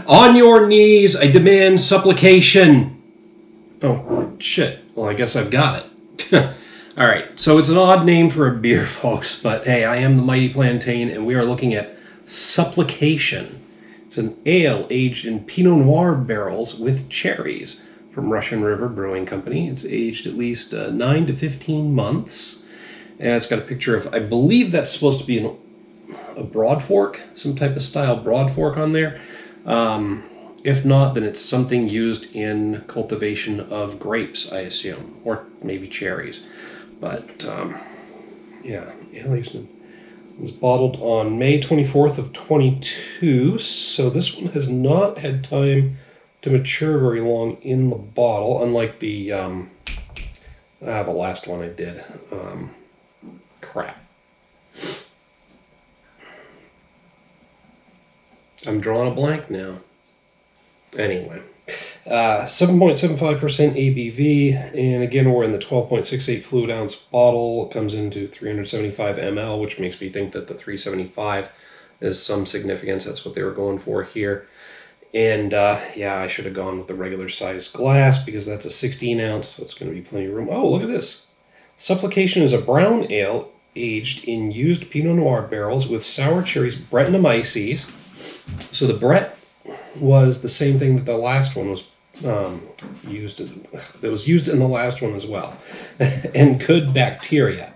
On your knees, I demand supplication. Oh, shit. Well, I guess I've got it. All right, so it's an odd name for a beer, folks, but hey, I am the Mighty Plantain, and we are looking at Supplication. It's an ale aged in Pinot Noir barrels with cherries from Russian River Brewing Company. It's aged at least 9 to 15 months. And it's got a picture of, I believe that's supposed to be a broad fork, some type of style broad fork on there. If not, then it's something used in cultivation of grapes, I assume, or maybe cherries. But, yeah, ale aged in. It was bottled on May 24th of 22, so this one has not had time to mature very long in the bottle, unlike the last one I did. Crap. I'm drawing a blank now. Anyway. 7.75% ABV, and again, we're in the 12.68 fluid ounce bottle. It comes into 375 ml, which makes me think that the 375 is some significance. That's what they were going for here. And yeah, I should have gone with the regular size glass because that's a 16 ounce, so it's going to be plenty of room. Oh, look at this. Supplication is a brown ale aged in used Pinot Noir barrels with sour cherries, Brettanomyces. So the Brett was the same thing that the last one was used in the last one as well, and good bacteria.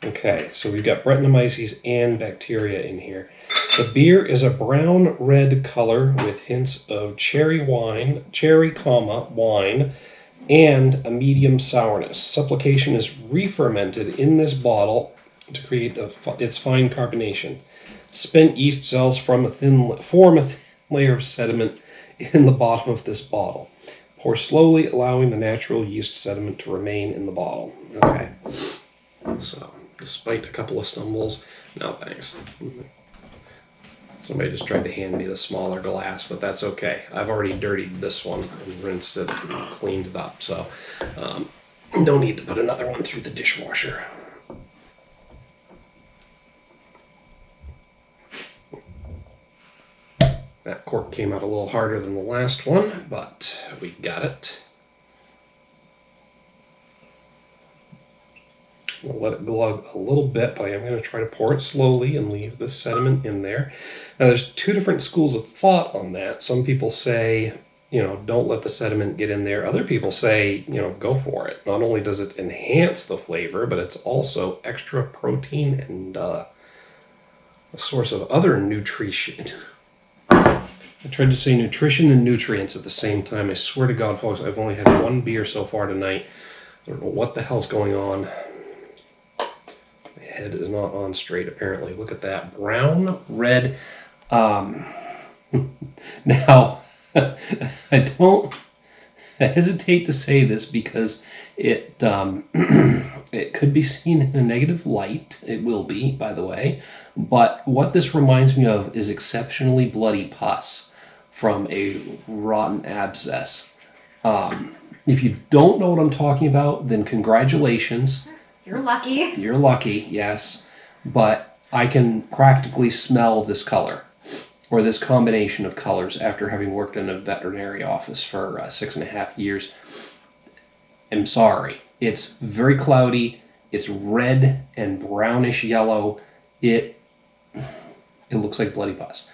Okay, so we've got Brettanomyces and bacteria in here. The beer is a brown red color with hints of cherry, wine, and a medium sourness. Supplication is re-fermented in this bottle to create its fine carbonation. Spent yeast cells form a thin layer of sediment in the bottom of this bottle. Pour slowly, allowing the natural yeast sediment to remain in the bottle. Okay. So, despite a couple of stumbles, no thanks. Somebody just tried to hand me the smaller glass, but that's okay. I've already dirtied this one and rinsed it and cleaned it up, so no need to put another one through the dishwasher. That cork came out a little harder than the last one, but we got it. We'll let it glug a little bit, but I am going to try to pour it slowly and leave the sediment in there. Now, there's two different schools of thought on that. Some people say, don't let the sediment get in there. Other people say, go for it. Not only does it enhance the flavor, but it's also extra protein and a source of other nutrition. I tried to say nutrition and nutrients at the same time. I swear to God, folks, I've only had one beer so far tonight. I don't know what the hell's going on. My head is not on straight, apparently. Look at that. Brown, red. Now, I hesitate to say this because it could be seen in a negative light. It will be, by the way. But what this reminds me of is exceptionally bloody pus from a rotten abscess. If you don't know what I'm talking about, then congratulations. You're lucky. You're lucky, yes. But I can practically smell this color, or this combination of colors, after having worked in a veterinary office for 6.5 years. I'm sorry. It's very cloudy. It's red and brownish yellow. It looks like bloody pus.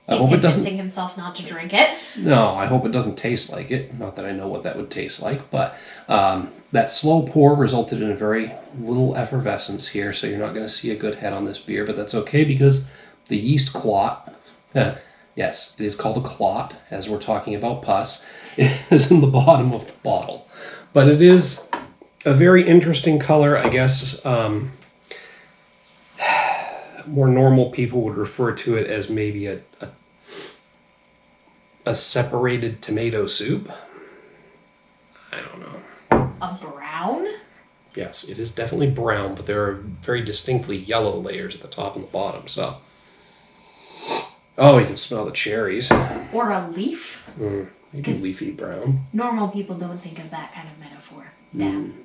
He's convincing himself not to drink it. No, I hope it doesn't taste like it. Not that I know what that would taste like, but that slow pour resulted in a very little effervescence here, so you're not going to see a good head on this beer, but that's okay because the yeast clot, yes, it is called a clot, as we're talking about pus, is in the bottom of the bottle. But it is a very interesting color, I guess. More normal people would refer to it as maybe a separated tomato soup. I don't know. A brown? Yes, it is definitely brown, but there are very distinctly yellow layers at the top and the bottom. So, oh, you can smell the cherries. Or a leaf? Maybe leafy brown. Normal people don't think of that kind of metaphor. Damn.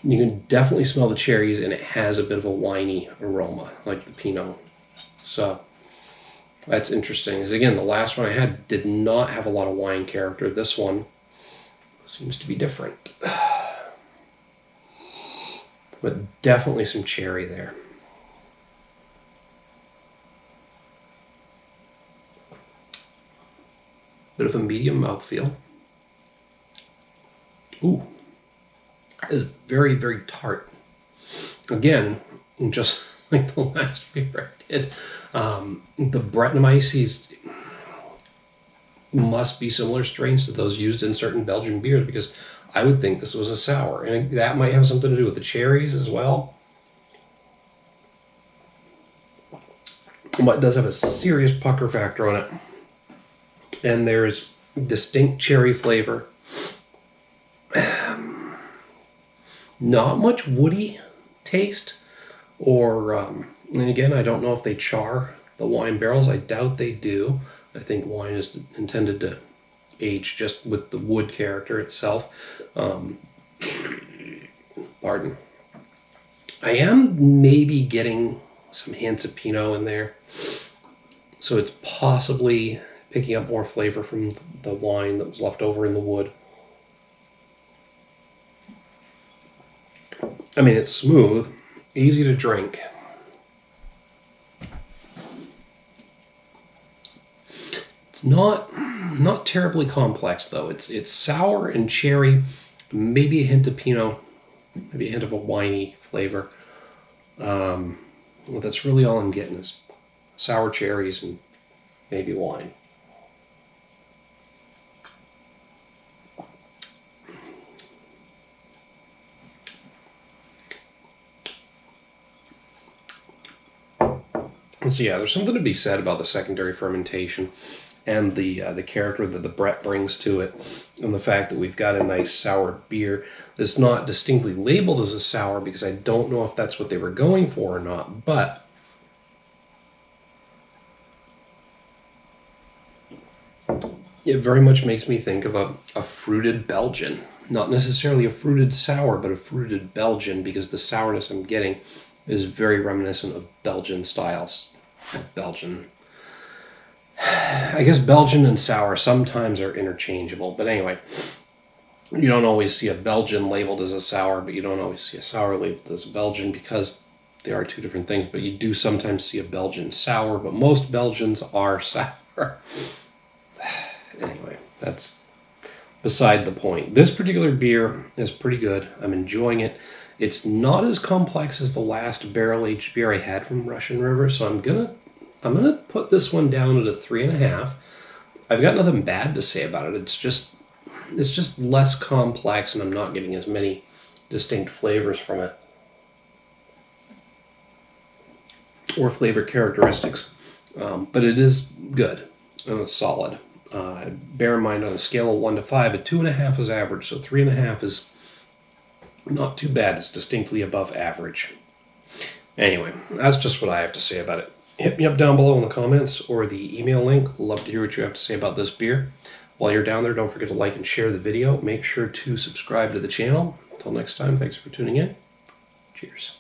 You can definitely smell the cherries, and it has a bit of a winey aroma, like the Pinot. So, That's interesting. Because again, the last one I had did not have a lot of wine character. This one seems to be different. But definitely some cherry there. Bit of a medium mouthfeel. Ooh. Is very, very tart. Again, just like the last beer I did, the Brettanomyces must be similar strains to those used in certain Belgian beers, because I would think this was a sour, and that might have something to do with the cherries as well. But it does have a serious pucker factor on it, and there's distinct cherry flavor. Not much woody taste, or and again, I don't know if they char the wine barrels. I doubt they do. I think wine is intended to age just with the wood character itself. Pardon. I am maybe getting some hints of Pinot in there, so it's possibly picking up more flavor from the wine that was left over in the wood. I mean, it's smooth, easy to drink. It's not terribly complex though. It's sour and cherry, maybe a hint of Pinot, maybe a hint of a winey flavor. Well, that's really all I'm getting is sour cherries and maybe wine. So yeah, there's something to be said about the secondary fermentation and the character that the Brett brings to it, and the fact that we've got a nice sour beer that's not distinctly labeled as a sour, because I don't know if that's what they were going for or not, but it very much makes me think of a fruited Belgian. Not necessarily a fruited sour, but a fruited Belgian, because the sourness I'm getting is very reminiscent of Belgian styles. Belgian. I guess Belgian and sour sometimes are interchangeable, but anyway, you don't always see a Belgian labeled as a sour, but you don't always see a sour labeled as a Belgian, because they are two different things. But you do sometimes see a Belgian sour, but most Belgians are sour. Anyway, that's beside the point. This particular beer is pretty good. I'm enjoying it. It's not as complex as the last barrel-aged beer I had from Russian River, so I'm gonna put this one down at a 3.5. I've got nothing bad to say about it. It's just less complex, and I'm not getting as many distinct flavors from it, or flavor characteristics. But it is good, and it's solid. Bear in mind, on a scale of 1 to 5, a 2.5 is average, so 3.5 is not too bad. It's distinctly above average. Anyway, that's just what I have to say about it. Hit me up down below in the comments or the email link. Love to hear what you have to say about this beer. While you're down there, don't forget to like and share the video. Make sure to subscribe to the channel. Until next time, thanks for tuning in. Cheers.